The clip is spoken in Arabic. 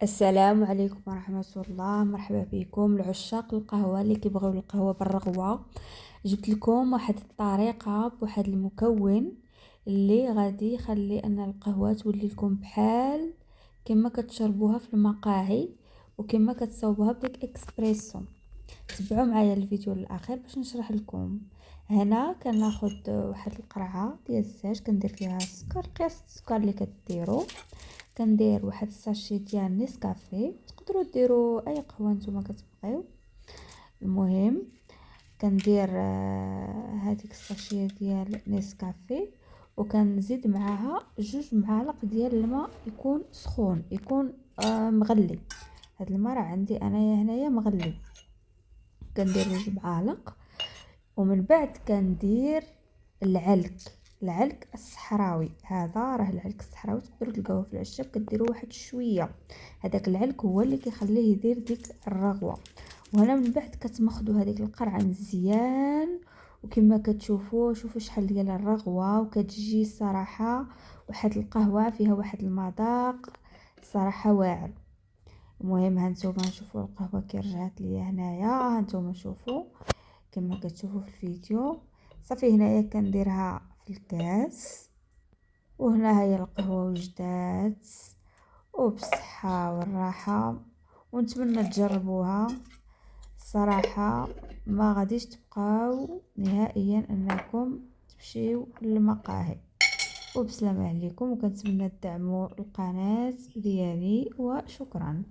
السلام عليكم ورحمة الله. مرحبا بكم العشاق القهوة اللي كيبغيو القهوة بالرغوة. جبت لكم واحد الطريقة بواحد المكون اللي غادي يخلي ان القهوة تولي لكم بحال كما كتشربوها في المقاهي وكما كتصاوبوها بديك اكسبريسو. تبعوا معايا الفيديو للاخير باش نشرح لكم. هنا كناخد واحد القرعه ديال الزاج كندير فيها السكر قياس السكر اللي كديروا. كندير واحد الساشي ديال نسكافيه، تقدروا ديروا اي قهوه نتوما كتبغيو. المهم كندير هذيك الساشيه ديال نسكافيه وكنزيد معاها 2 معالق ديال الماء يكون سخون يكون مغلي. هاد الماء راه عندي انايا هنايا مغلي. كندير 2 معالق ومن بعد كندير العلك الصحراوي. هذا راه العلك الصحراوي تقدروا تلقاوه في العشاب، كديروا واحد شويه. هذاك العلك هو اللي كيخليه يدير ديك الرغوه. وهنا من بعد كتمخدوا هذيك القرعه مزيان وكما كتشوفوا شوفوا شحال ديال الرغوه وكتجي صراحه واحد القهوه فيها واحد المذاق صراحه واعر. المهم هانتوما شوفوا القهوه كي رجعت ليا هنايا، هانتوما شوفوا كما كتشوفوا في الفيديو. صافي هنايا كنديرها في الكاس وهنا هي القهوه وجدات وبصحه والراحه، ونتمنى تجربوها. صراحه ما غاديش تبقاو نهائيا انكم تمشيو للمقاهي. وبسلامه عليكم، وكنتمنى تدعموا القناه ديالي وشكرا.